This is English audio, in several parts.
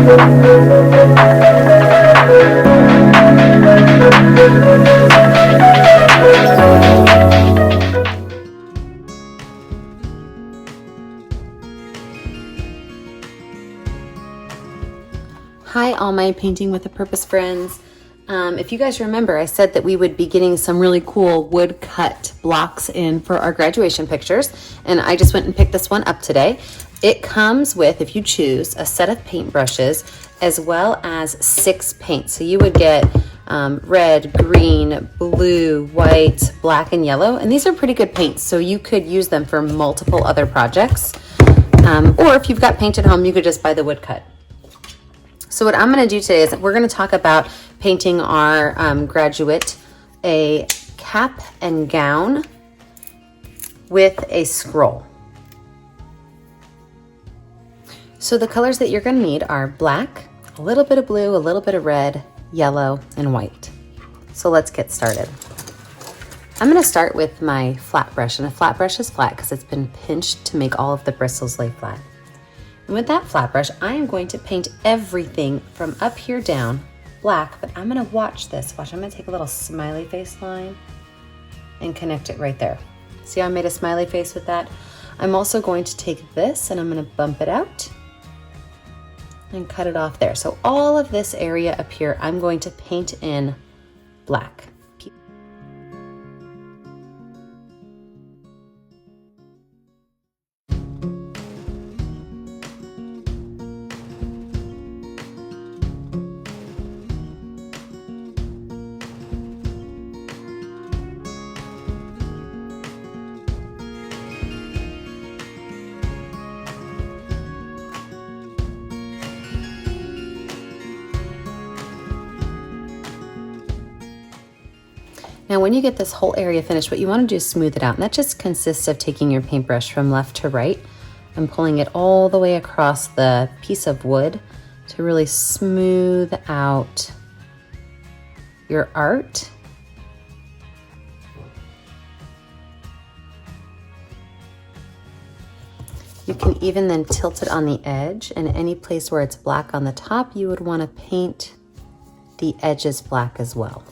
Hi, all my Painting with a Purpose friends. If you guys remember, I said that we would be getting some really cool wood cut blocks in for our graduation pictures, and I just went and picked this one up today. It comes with, if you choose, a set of paintbrushes as well as 6 paints. So you would get red, green, blue, white, black, and yellow, and these are pretty good paints, so you could use them for multiple other projects. Or if you've got paint at home, you could just buy the wood cut. So what I'm going to do today is we're going to talk about painting our graduate a cap and gown with a scroll. So the colors that you're going to need are black, a little bit of blue, a little bit of red, yellow, and white. So let's get started. I'm going to start with my flat brush, and a flat brush is flat because it's been pinched to make all of the bristles lay flat. And with that flat brush, I am going to paint everything from up here down black, but I'm going to watch this. Watch, I'm going to take a little smiley face line and connect it right there. See how I made a smiley face with that? I'm also going to take this and I'm going to bump it out and cut it off there. So all of this area up here, I'm going to paint in black. Now, when you get this whole area finished, what you want to do is smooth it out. And that just consists of taking your paintbrush from left to right and pulling it all the way across the piece of wood to really smooth out your art. You can even then tilt it on the edge, and any place where it's black on the top, you would want to paint the edges black as well.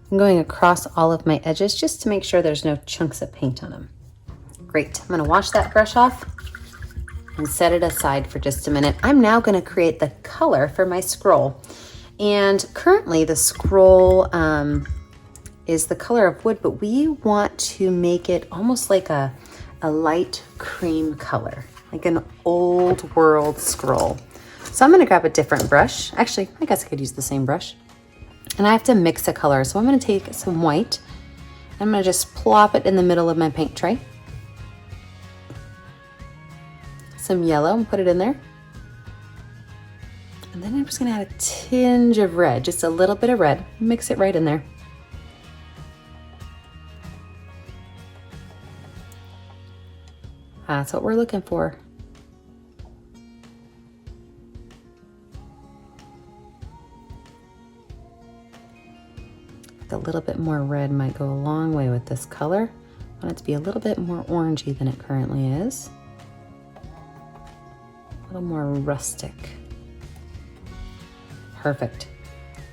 I'm going across all of my edges just to make sure there's no chunks of paint on them. Great, I'm gonna wash that brush off and set it aside for just a minute. I'm now gonna create the color for my scroll. And currently the scroll is the color of wood, but we want to make it almost like a light cream color, like an old world scroll. So I'm gonna grab a different brush. Actually, I guess I could use the same brush. And I have to mix a color. So I'm gonna take some white. I'm gonna just plop it in the middle of my paint tray. Some yellow and put it in there. And then I'm just gonna add a tinge of red, just a little bit of red. Mix it right in there. That's what we're looking for. A little bit more red might go a long way with this color. I want it to be a little bit more orangey than it currently is. A little more rustic. Perfect.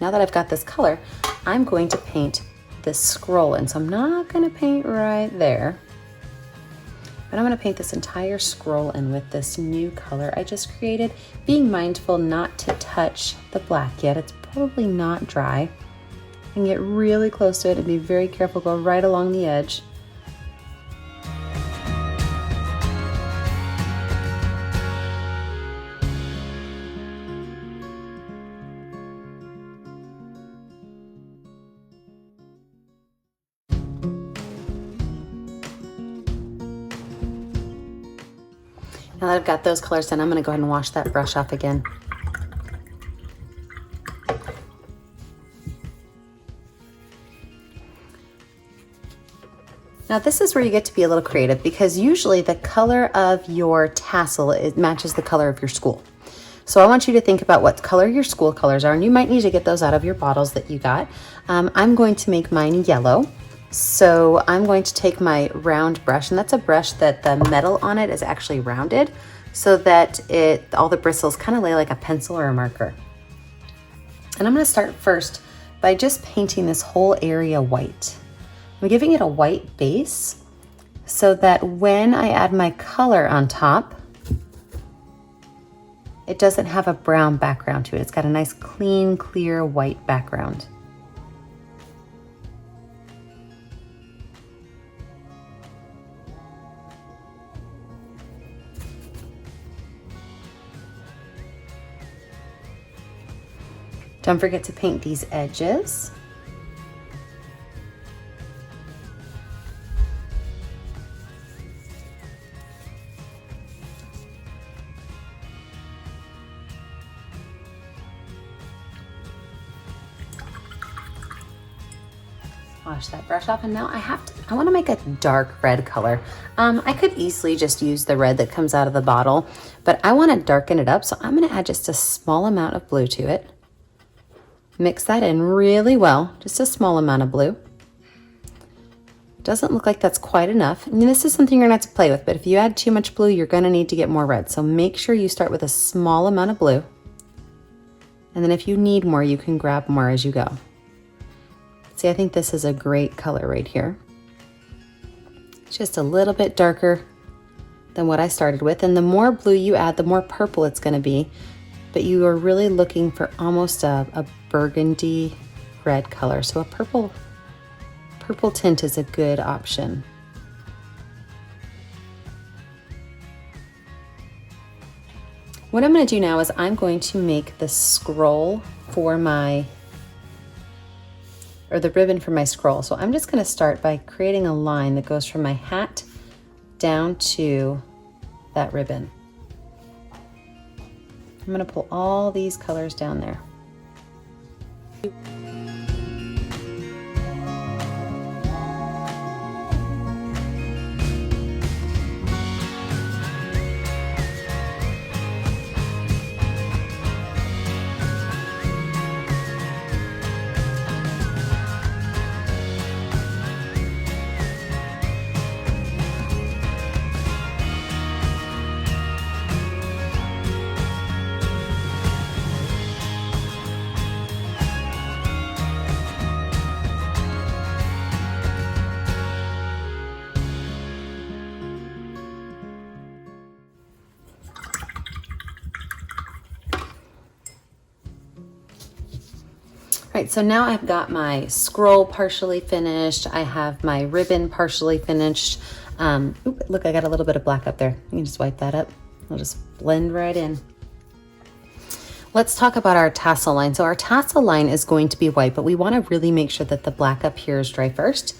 Now that I've got this color, I'm going to paint this scroll in. So I'm not gonna paint right there, but I'm gonna paint this entire scroll in with this new color I just created, being mindful not to touch the black yet. It's probably not dry. And get really close to it and be very careful, go right along the edge. Now that I've got those colors done, I'm gonna go ahead and wash that brush off again. Now this is where you get to be a little creative, because usually the color of your tassel, it matches the color of your school. So I want you to think about what color your school colors are, and you might need to get those out of your bottles that you got. I'm going to make mine yellow. So I'm going to take my round brush, and that's a brush that the metal on it is actually rounded so that all the bristles kind of lay like a pencil or a marker. And I'm gonna start first by just painting this whole area white. I'm giving it a white base so that when I add my color on top, it doesn't have a brown background to it. It's got a nice clean, clear white background. Don't forget to paint these edges. Wash that brush off, and now I want to make a dark red color. I could easily just use the red that comes out of the bottle, but I want to darken it up, so I'm going to add just a small amount of blue to it. Mix that in really well, just a small amount of blue. Doesn't look like that's quite enough. I mean, this is something you're gonna have to play with, but if you add too much blue, you're gonna need to get more red. So make sure you start with a small amount of blue. And then if you need more, you can grab more as you go. See, I think this is a great color right here. It's just a little bit darker than what I started with. And the more blue you add, the more purple it's gonna be. But you are really looking for almost a burgundy red color. So a purple tint is a good option. What I'm going to do now is I'm going to make the scroll for the ribbon for my scroll. So I'm just going to start by creating a line that goes from my hat down to that ribbon. I'm going to pull all these colors down there. All right, so now I've got my scroll partially finished. I have my ribbon partially finished. Look, I got a little bit of black up there. You can just wipe that up. It'll just blend right in. Let's talk about our tassel line. So our tassel line is going to be white, but we want to really make sure that the black up here is dry first.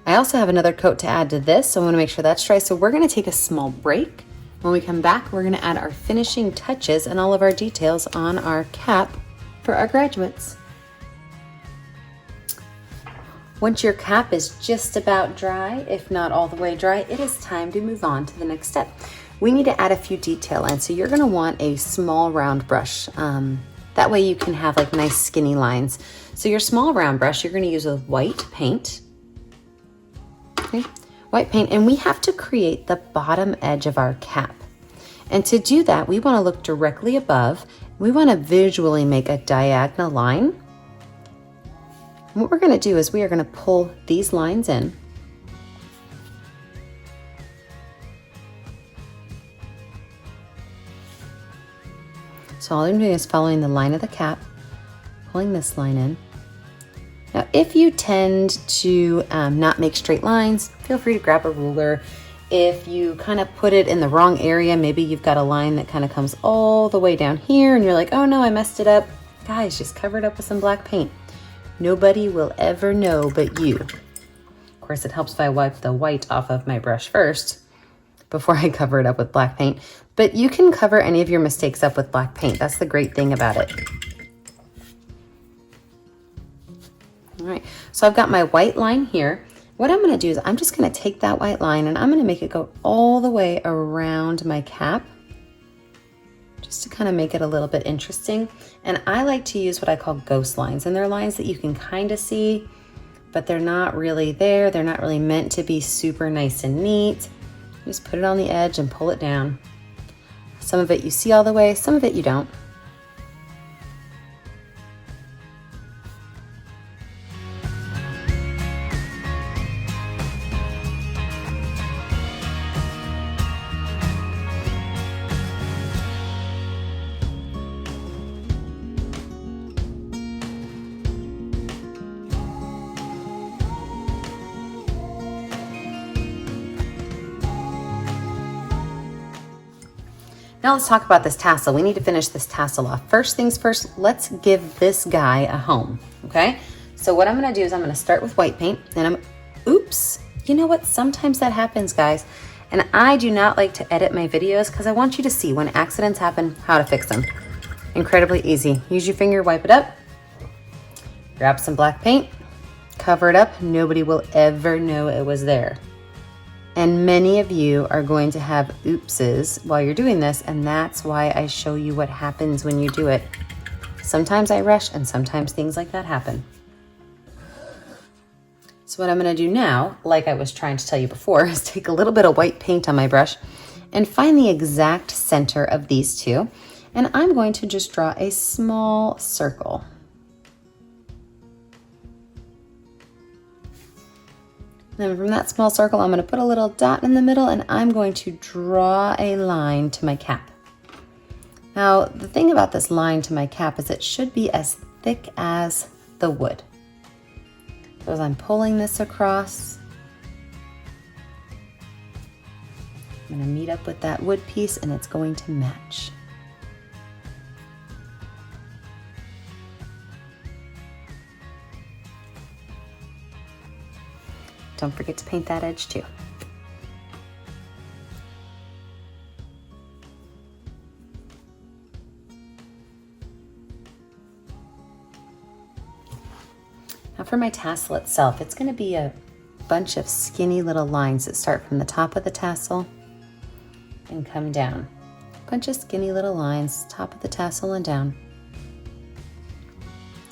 I also have another coat to add to this, so I want to make sure that's dry. So we're going to take a small break. When we come back, we're going to add our finishing touches and all of our details on our cap for our graduates. Once your cap is just about dry, if not all the way dry, it is time to move on to the next step. We need to add a few detail lines. So you're gonna want a small round brush. That way you can have like nice skinny lines. So your small round brush, you're gonna use a white paint. Okay, white paint, and we have to create the bottom edge of our cap. And to do that, we wanna look directly above. We wanna visually make a diagonal line. What we're going to do is we are going to pull these lines in. So all I'm doing is following the line of the cap, pulling this line in. Now, if you tend to not make straight lines, feel free to grab a ruler. If you kind of put it in the wrong area, maybe you've got a line that kind of comes all the way down here and you're like, oh no, I messed it up. Guys, just cover it up with some black paint. Nobody will ever know but you. Of course, it helps if I wipe the white off of my brush first. before I cover it up with black paint. But you can cover any of your mistakes up with black paint. That's the great thing about it. All right, so I've got my white line here. What I'm gonna do is I'm just gonna take that white line and I'm gonna make it go all the way around my cap, just to kind of make it a little bit interesting. And I like to use what I call ghost lines, and they're lines that you can kind of see, but they're not really there. They're not really meant to be super nice and neat. Just put it on the edge and pull it down. Some of it you see all the way, some of it you don't. Now let's talk about this tassel. We need to finish this tassel off. First things first, let's give this guy a home, okay? So what I'm gonna do is I'm gonna start with white paint, and oops, you know what? Sometimes that happens, guys. And I do not like to edit my videos because I want you to see when accidents happen, how to fix them. Incredibly easy. Use your finger, wipe it up, grab some black paint, cover it up. Nobody will ever know it was there. And many of you are going to have oopses while you're doing this, and that's why I show you what happens when you do it. Sometimes I rush, and sometimes things like that happen. So what I'm gonna do now, like I was trying to tell you before, is take a little bit of white paint on my brush and find the exact center of these two. And I'm going to just draw a small circle. Then from that small circle, I'm going to put a little dot in the middle, and I'm going to draw a line to my cap. Now, the thing about this line to my cap is it should be as thick as the wood. So as I'm pulling this across, I'm going to meet up with that wood piece, and it's going to match. Don't forget to paint that edge too. Now for my tassel itself, it's going to be a bunch of skinny little lines that start from the top of the tassel and come down. A bunch of skinny little lines, top of the tassel and down.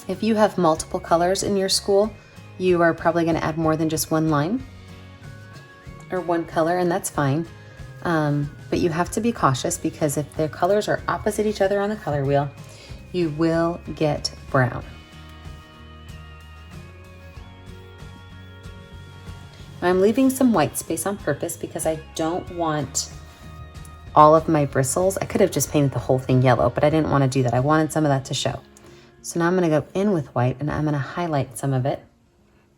If you have multiple colors in your school, you are probably going to add more than just one line or one color, and that's fine. But you have to be cautious because if the colors are opposite each other on the color wheel, you will get brown. I'm leaving some white space on purpose because I don't want all of my bristles. I could have just painted the whole thing yellow, but I didn't want to do that. I wanted some of that to show. So now I'm going to go in with white, and I'm going to highlight some of it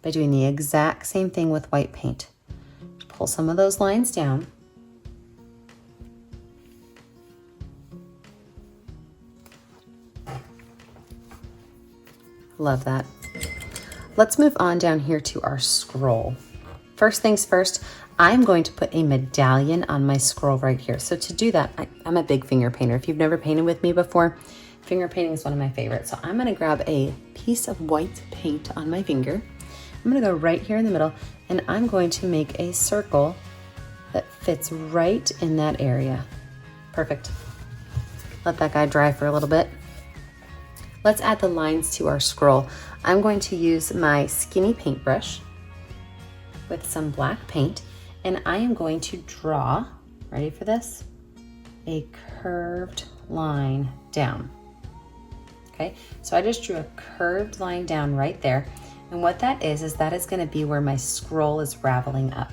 by doing the exact same thing with white paint. Pull some of those lines down. Love that. Let's move on down here to our scroll. First things first, I'm going to put a medallion on my scroll right here. So to do that, I'm a big finger painter. If you've never painted with me before, finger painting is one of my favorites. So I'm going to grab a piece of white paint on my finger. I'm going to go right here in the middle, and I'm going to make a circle that fits right in that area. Perfect. Let that guy dry for a little bit. Let's add the lines to our scroll. I'm going to use my skinny paintbrush with some black paint, and I am going to draw, ready for this, a curved line down. Okay, so I just drew a curved line down right there, and what that is that is going to be where my scroll is raveling up.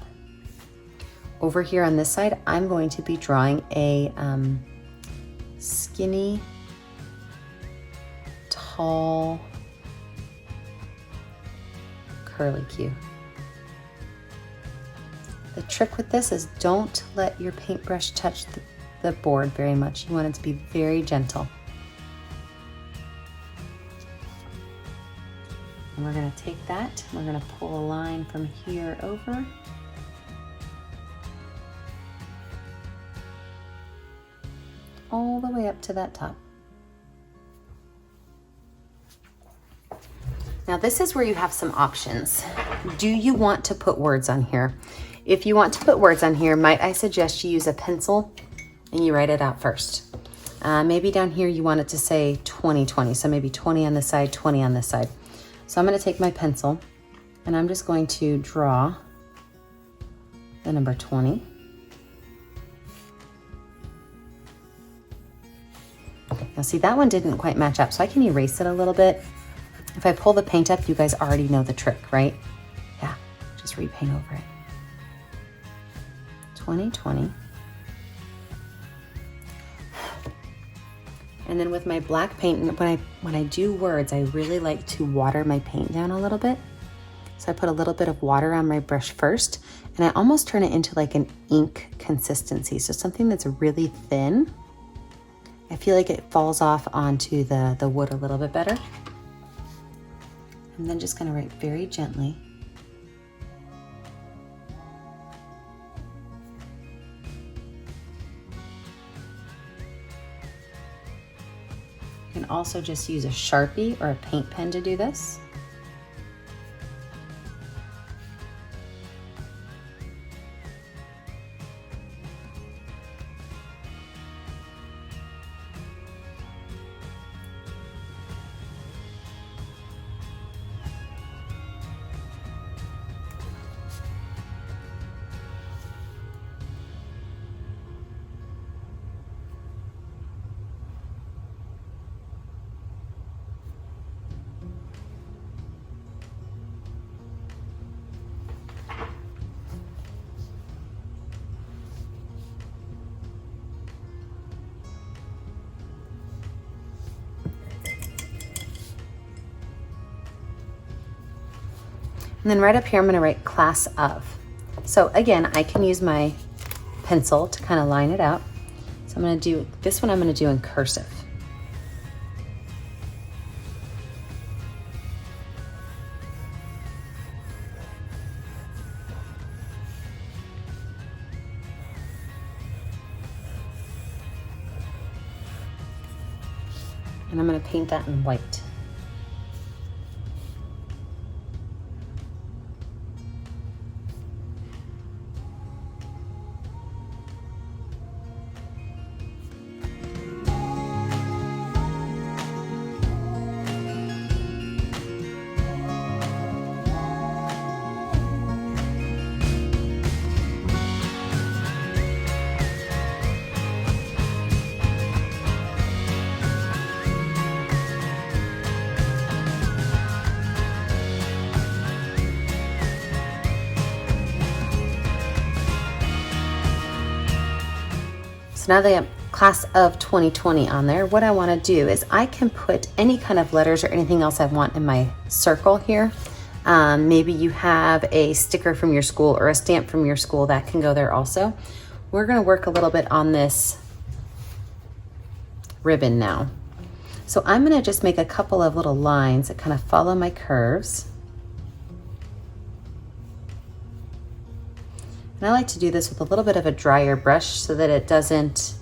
Over here on this side, I'm going to be drawing a skinny, tall, curly Q. The trick with this is don't let your paintbrush touch the board very much. You want it to be very gentle. And we're going to take that, we're going to pull a line from here over. all the way up to that top. Now this is where you have some options. Do you want to put words on here? If you want to put words on here, might I suggest you use a pencil and you write it out first. Maybe down here you want it to say 2020, so maybe 20 on this side, 20 on this side. So I'm going to take my pencil and I'm just going to draw the number 20. Now see, that one didn't quite match up, so I can erase it a little bit. If I pull the paint up, you guys already know the trick, right? Yeah, just repaint over it. 2020. And then with my black paint, when I do words, I really like to water my paint down a little bit. So I put a little bit of water on my brush first, and I almost turn it into like an ink consistency. So something that's really thin. I feel like it falls off onto the wood a little bit better. I'm then just going to write very gently. You can also just use a Sharpie or a paint pen to do this. And then right up here, I'm gonna write class of. So again, I can use my pencil to kind of line it out. So I'm gonna do, this one I'm gonna do in cursive. And I'm gonna paint that in white. So now they have class of 2020 on there. What I want to do is I can put any kind of letters or anything else I want in my circle here. Maybe you have a sticker from your school or a stamp from your school that can go there also. We're going to work a little bit on this ribbon now. So I'm going to just make a couple of little lines that kind of follow my curves. And I like to do this with a little bit of a drier brush so that it doesn't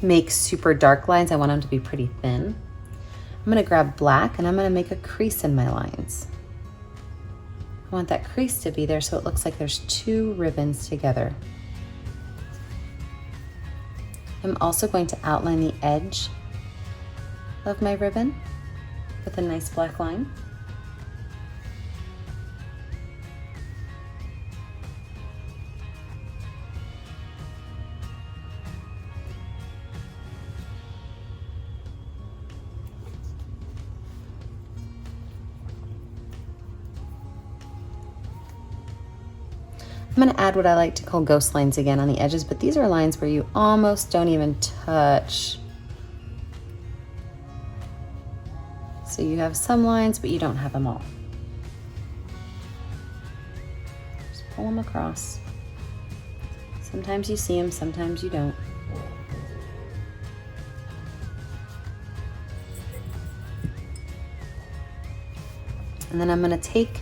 make super dark lines. I want them to be pretty thin. I'm going to grab black and I'm going to make a crease in my lines. I want that crease to be there so it looks like there's two ribbons together. I'm also going to outline the edge of my ribbon with a nice black line. I'm going to add what I like to call ghost lines again on the edges, but these are lines where you almost don't even touch. So you have some lines, but you don't have them all. Just pull them across. Sometimes you see them, sometimes you don't. And then I'm going to take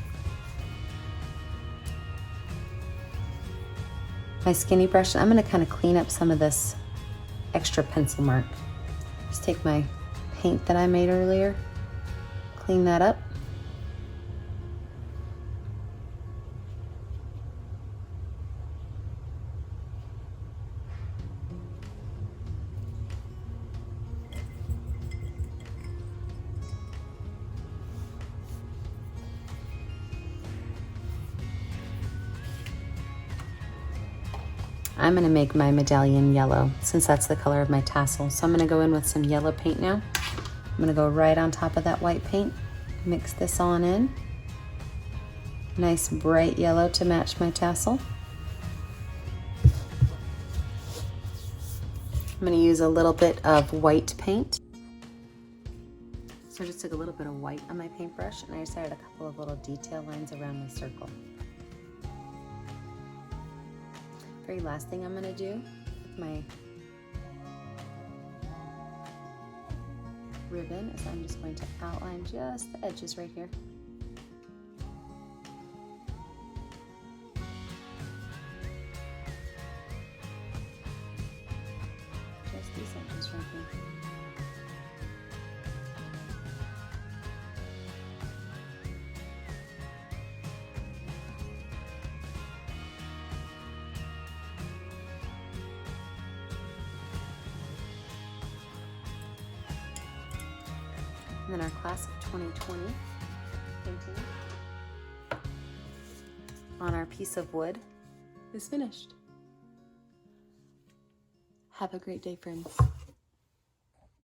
my skinny brush and I'm going to kind of clean up some of this extra pencil mark. Just take my paint that I made earlier, clean that up. I'm gonna make my medallion yellow since that's the color of my tassel. So I'm gonna go in with some yellow paint now. I'm gonna go right on top of that white paint, mix this on in. Nice bright yellow to match my tassel. I'm gonna use a little bit of white paint. So I just took a little bit of white on my paintbrush and I just added a couple of little detail lines around my circle. Very last thing I'm going to do with my ribbon is I'm just going to outline just the edges right here. Just these edges right here. And then our class of 2020 painting on our piece of wood is finished. Have a great day, friends.